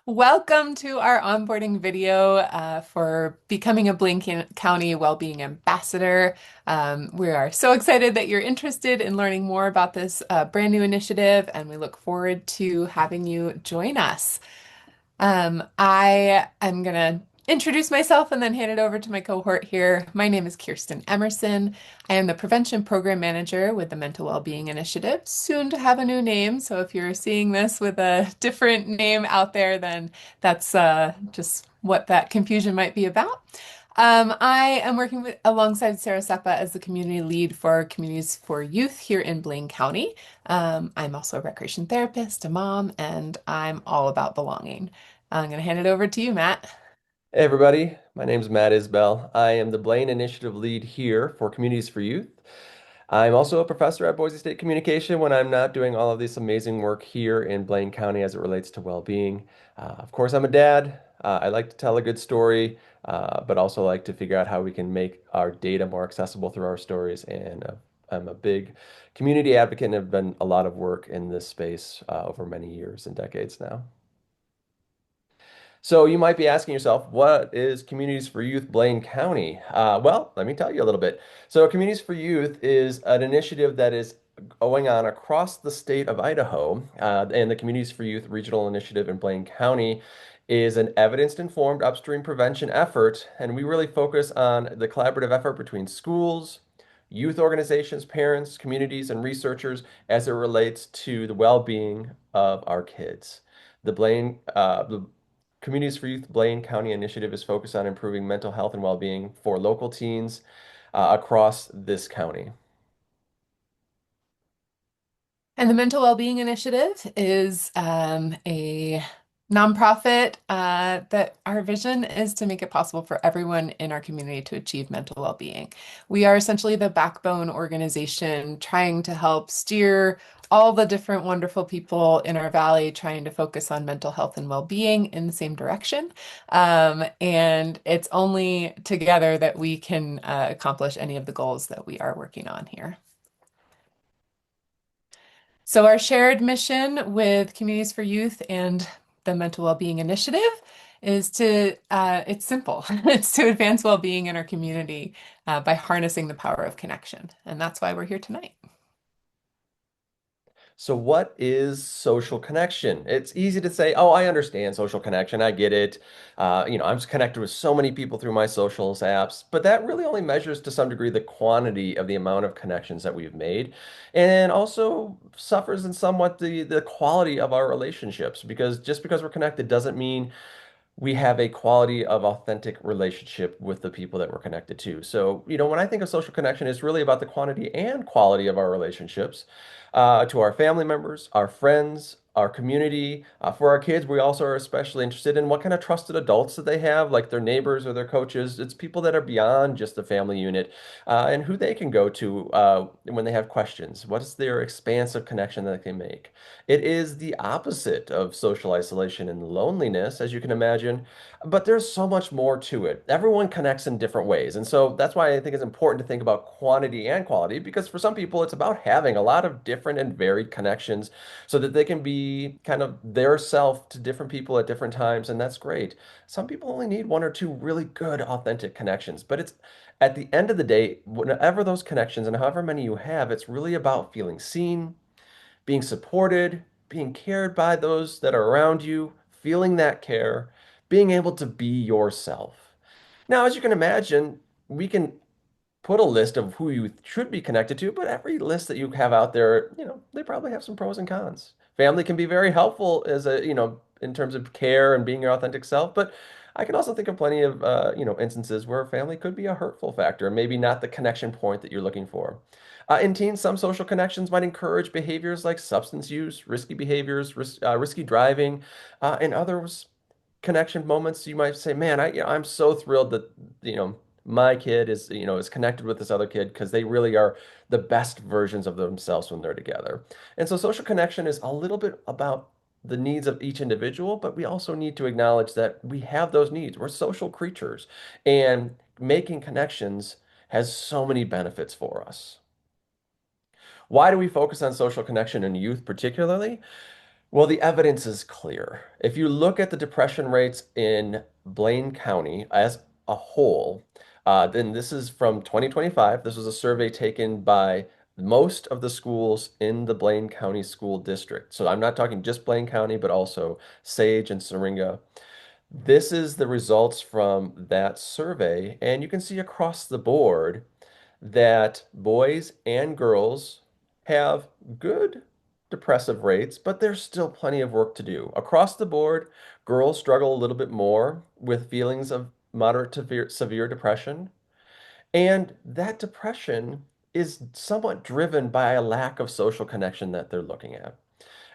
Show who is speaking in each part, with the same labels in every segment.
Speaker 1: Welcome to our onboarding video for becoming a County Well-Being Ambassador. We are so excited that you're interested in learning more about this brand new initiative, and we look forward to having you join us. I am going to introduce myself and then hand it over to my cohort here. My name is Kirsten Emerson. I am the Prevention Program Manager with the Mental Wellbeing Initiative, soon to have a new name. So if you're seeing this with a different name out there, then that's just what that confusion might be about. I am working alongside Sarah Seppa as the community lead for Communities for Youth here in Blaine County. I'm also a recreation therapist, a mom, and I'm all about belonging. I'm going to hand it over to you, Matt.
Speaker 2: Hey everybody, my name is Matt Isbell. I am the Blaine Initiative lead here for Communities for Youth. I'm also a professor at Boise State Communication when I'm not doing all of this amazing work here in Blaine County as it relates to well-being. Of course, I'm a dad. I like to tell a good story, but also like to figure out how we can make our data more accessible through our stories. I'm a big community advocate and have done a lot of work in this space over many years and decades now. So you might be asking yourself, what is Communities for Youth Blaine County? Well, let me tell you a little bit. So Communities for Youth is an initiative that is going on across the state of Idaho, and the Communities for Youth Regional Initiative in Blaine County is an evidence-informed upstream prevention effort, and we really focus on the collaborative effort between schools, youth organizations, parents, communities, and researchers as it relates to the well-being of our kids. The Communities for Youth Blaine County Initiative is focused on improving mental health and well-being for local teens across this county.
Speaker 1: And the Mental Wellbeing Initiative is a nonprofit that our vision is to make it possible for everyone in our community to achieve mental well-being. We are essentially the backbone organization trying to help steer all the different wonderful people in our valley trying to focus on mental health and well-being in the same direction. And it's only together that we can accomplish any of the goals that we are working on here. So our shared mission with Communities for Youth and the Mental Wellbeing Initiative is it's simple. It's to advance well-being in our community by harnessing the power of connection. And that's why we're here tonight.
Speaker 2: So what is social connection? It's easy to say, oh, I understand social connection. I get it. I'm just connected with so many people through my socials apps, but that really only measures to some degree the quantity of the amount of connections that we've made, and also suffers in somewhat the quality of our relationships, because just because we're connected doesn't mean we have a quality of authentic relationship with the people that we're connected to. So, when I think of social connection, it's really about the quantity and quality of our relationships to our family members, our friends, our community. For our kids, we also are especially interested in what kind of trusted adults that they have, like their neighbors or their coaches. It's people that are beyond just the family unit, and who they can go to when they have questions. What is their expansive connection that they make? It is the opposite of social isolation and loneliness, as you can imagine, but there's so much more to it. Everyone connects in different ways. And so that's why I think it's important to think about quantity and quality, because for some people, it's about having a lot of different and varied connections so that they can be kind of their self to different people at different times. And that's great. Some people only need one or two really good, authentic connections, but it's at the end of the day, whenever those connections and however many you have, it's really about feeling seen, being supported, being cared by those that are around you, feeling that care, being able to be yourself. Now, as you can imagine, we can put a list of who you should be connected to, but every list that you have out there, they probably have some pros and cons. Family can be very helpful in terms of care and being your authentic self, but I can also think of plenty of, instances where family could be a hurtful factor, maybe not the connection point that you're looking for. In teens, some social connections might encourage behaviors like substance use, risky behaviors, risky driving, and others connection moments you might say, man, I'm so thrilled that my kid is connected with this other kid because they really are the best versions of themselves when they're together. And so social connection is a little bit about the needs of each individual, but we also need to acknowledge that we have those needs. We're social creatures, and making connections has so many benefits for us. Why do we focus on social connection in youth particularly? Well, the evidence is clear. If you look at the depression rates in Blaine County as a whole, then this is from 2025. This was a survey taken by most of the schools in the Blaine County School District. So I'm not talking just Blaine County, but also Sage and Syringa. This is the results from that survey, and you can see across the board that boys and girls have good depressive rates, but there's still plenty of work to do. Across the board, girls struggle a little bit more with feelings of moderate to severe depression, and that depression is somewhat driven by a lack of social connection that they're looking at.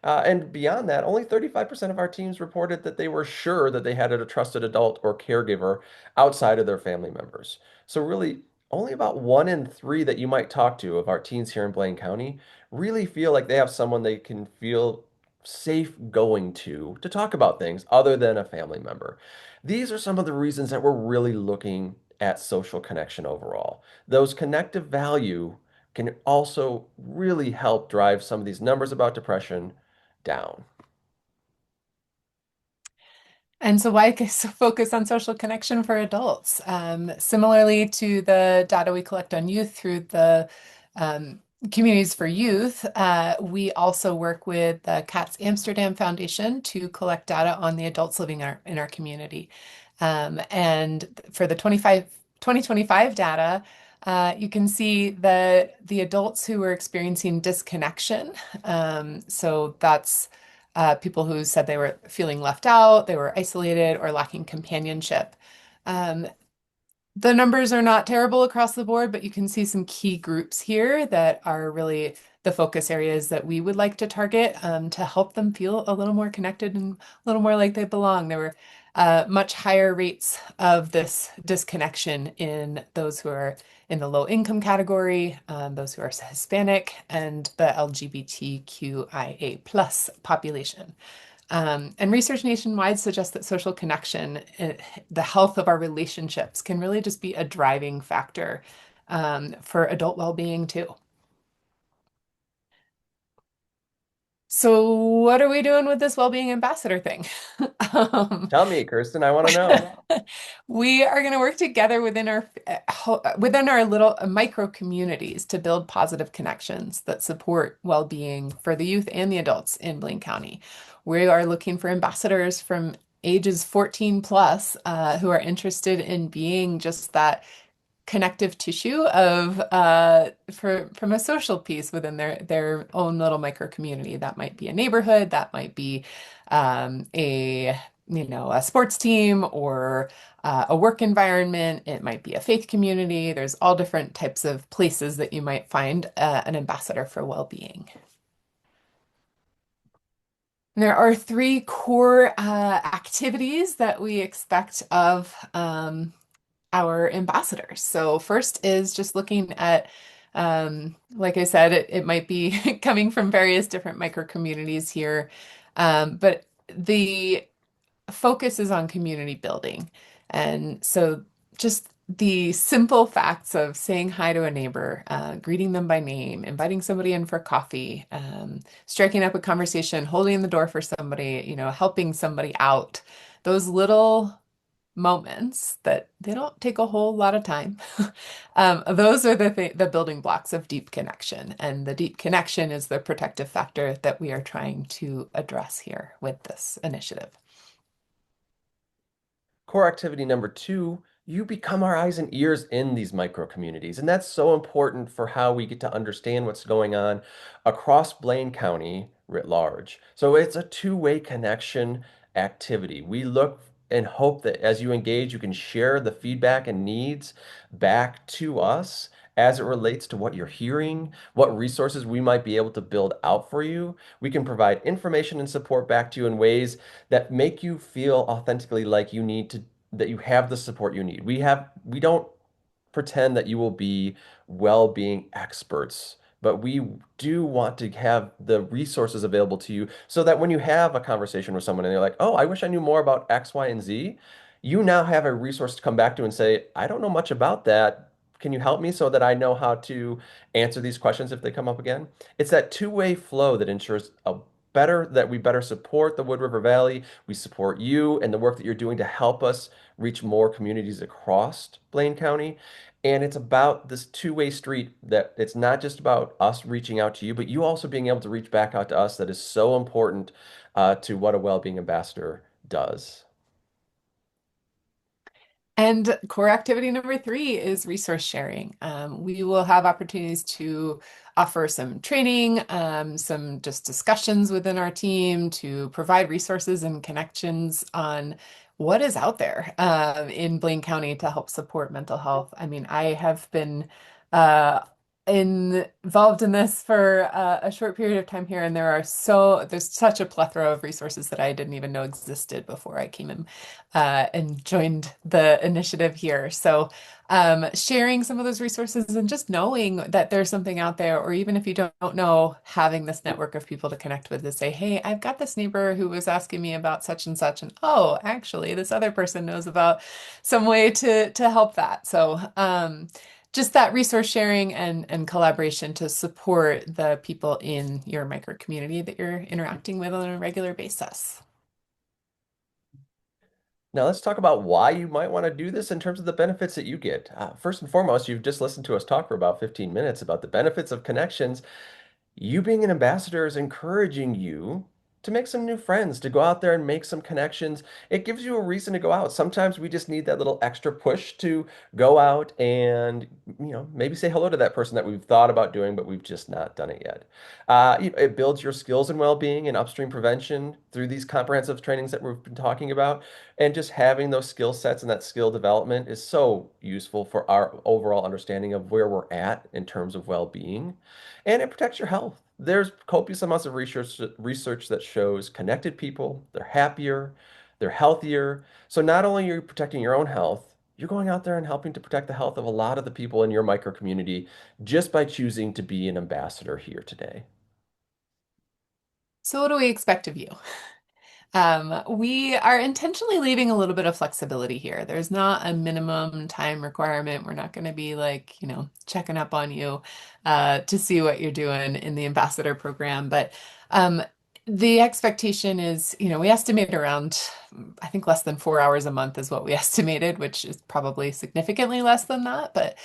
Speaker 2: And beyond that, only 35% of our teams reported that they were sure that they had a trusted adult or caregiver outside of their family members. So really, only about 1 in 3 that you might talk to of our teens here in Blaine County really feel like they have someone they can feel safe going to talk about things other than a family member. These are some of the reasons that we're really looking at social connection overall. Those connective value can also really help drive some of these numbers about depression down.
Speaker 1: And so why focus on social connection for adults? Similarly to the data we collect on youth through the um, Communities for Youth, we also work with the Katz Amsterdam Foundation to collect data on the adults living in our community. And for the 2025 data, you can see that the adults who were experiencing disconnection, so that's people who said they were feeling left out, they were isolated, or lacking companionship. Um, the numbers are not terrible across the board, but you can see some key groups here that are really the focus areas that we would like to target to help them feel a little more connected and a little more like they belong. There were much higher rates of this disconnection in those who are in the low income category, those who are Hispanic, and the LGBTQIA plus population. And research nationwide suggests that social connection, the health of our relationships, can really just be a driving factor for adult well-being too. So, what are we doing with this well-being ambassador thing? Um,
Speaker 2: Tell me, Kirsten, I want to know.
Speaker 1: we are going to work together within our little micro communities to build positive connections that support well-being for the youth and the adults in Blaine County. We are looking for ambassadors from ages 14 plus who are interested in being just that connective tissue of from a social piece within their own little micro community. That might be a neighborhood, that might be a a sports team or a work environment. It might be a faith community. There's all different types of places that you might find an ambassador for well-being. There are three core activities that we expect of our ambassadors. So first is just looking at, like I said, it might be coming from various different micro communities here, but the focus is on community building. And so just the simple facts of saying hi to a neighbor, greeting them by name, inviting somebody in for coffee, striking up a conversation, holding the door for somebody, helping somebody out. Those little moments that they don't take a whole lot of time. Those are the building blocks of deep connection, and the deep connection is the protective factor that we are trying to address here with this initiative.
Speaker 2: Core activity number 2, you become our eyes and ears in these micro communities. And that's so important for how we get to understand what's going on across Blaine County writ large. So it's a two-way connection activity. We look and hope that as you engage, you can share the feedback and needs back to us as it relates to what you're hearing, what resources we might be able to build out for you. We can provide information and support back to you in ways that make you feel authentically like that you have the support you need. We don't pretend that you will be well-being experts, but we do want to have the resources available to you so that when you have a conversation with someone and they're like, "Oh, I wish I knew more about X, Y, and Z," you now have a resource to come back to and say, "I don't know much about that. Can you help me so that I know how to answer these questions if they come up again?" It's that two-way flow that ensures a we better support the Wood River Valley. We support you and the work that you're doing to help us reach more communities across Blaine County. And it's about this two-way street that it's not just about us reaching out to you, but you also being able to reach back out to us. That is so important to what a well-being ambassador does.
Speaker 1: And core activity number three is resource sharing. We will have opportunities to offer some training, some just discussions within our team to provide resources and connections on what is out there in Blaine County to help support mental health. I mean, I have been uh, involved in this for a short period of time here, and there's such a plethora of resources that I didn't even know existed before I came in and joined the initiative here. So, sharing some of those resources and just knowing that there's something out there, or even if you don't know, having this network of people to connect with to say, hey, I've got this neighbor who was asking me about such and such, and oh, actually, this other person knows about some way to help that. So, just that resource sharing and collaboration to support the people in your micro community that you're interacting with on a regular basis.
Speaker 2: Now, let's talk about why you might want to do this in terms of the benefits that you get. First and foremost, you've just listened to us talk for about 15 minutes about the benefits of connections. You being an ambassador is encouraging you to make some new friends, to go out there and make some connections. It gives you a reason to go out. Sometimes we just need that little extra push to go out and, maybe say hello to that person that we've thought about doing, but we've just not done it yet. It builds your skills in well-being and upstream prevention through these comprehensive trainings that we've been talking about. And just having those skill sets and that skill development is so useful for our overall understanding of where we're at in terms of well-being. And it protects your health. There's copious amounts of research that shows connected people, they're happier, they're healthier. So not only are you protecting your own health, you're going out there and helping to protect the health of a lot of the people in your micro community just by choosing to be an ambassador here today.
Speaker 1: So, what do we expect of you? We are intentionally leaving a little bit of flexibility here. There's not a minimum time requirement. We're not going to be like, checking up on you to see what you're doing in the ambassador program. But um, the expectation is, we estimate around, I think less than 4 hours a month is what we estimated, which is probably significantly less than that. But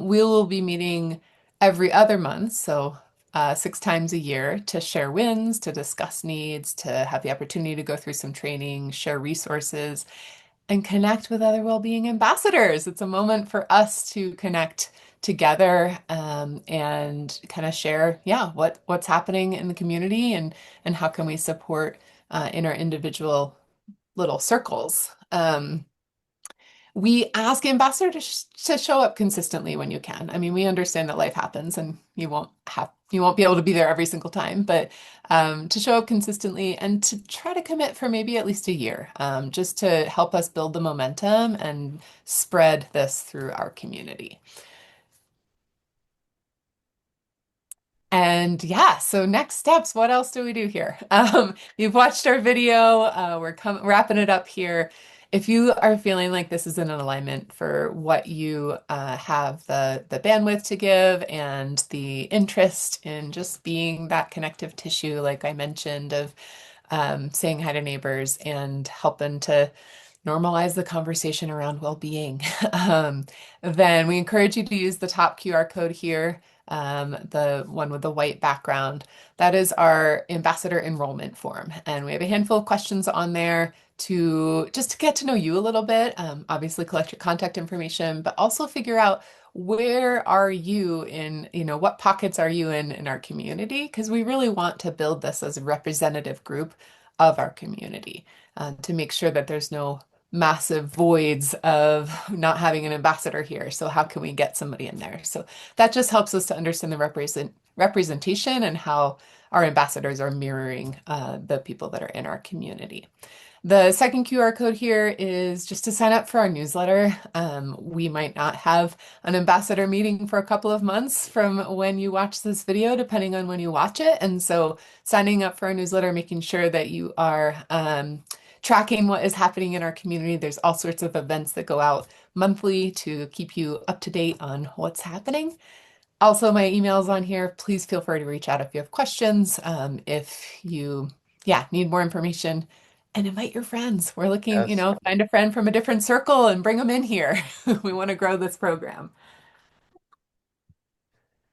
Speaker 1: we will be meeting every other month. So 6 times a year to share wins, to discuss needs, to have the opportunity to go through some training, share resources, and connect with other well-being ambassadors. It's a moment for us to connect together and kind of share, yeah, what's happening in the community and how can we support in our individual little circles. We ask ambassadors to show up consistently when you can. I mean, we understand that life happens and you won't be able to be there every single time, but to show up consistently and to try to commit for maybe at least a year, just to help us build the momentum and spread this through our community. And yeah, so next steps, what else do we do here? You've watched our video. Wrapping it up here. If you are feeling like this is in an alignment for what you have the bandwidth to give and the interest in just being that connective tissue, like I mentioned, of saying hi to neighbors and helping to normalize the conversation around well-being, um, then we encourage you to use the top QR code here, the one with the white background. That is our ambassador enrollment form. And we have a handful of questions on there to just to get to know you a little bit. Obviously collect your contact information, but also figure out where are you in, what pockets are you in our community? Because we really want to build this as a representative group of our community to make sure that there's no massive voids of not having an ambassador here. So how can we get somebody in there? So that just helps us to understand the representation and how our ambassadors are mirroring the people that are in our community. The second QR code here is just to sign up for our newsletter. We might not have an ambassador meeting for a couple of months from when you watch this video, depending on when you watch it. And so signing up for our newsletter, making sure that you are tracking what is happening in our community. There's all sorts of events that go out monthly to keep you up to date on what's happening. Also, my email's on here. Please feel free to reach out if you have questions, if you, yeah, need more information, and invite your friends. We're looking,
Speaker 2: Yes.
Speaker 1: find a friend from a different circle and bring them in here. We want to grow this program.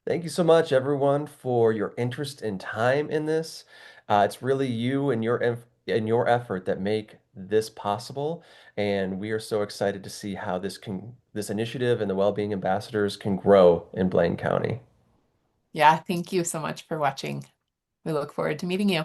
Speaker 2: Thank you so much, everyone, for your interest and time in this. It's really you and your effort that make this possible, and we are so excited to see how this initiative and the Well-Being Ambassadors can grow in Blaine County.
Speaker 1: Yeah, thank you so much for watching. We look forward to meeting you.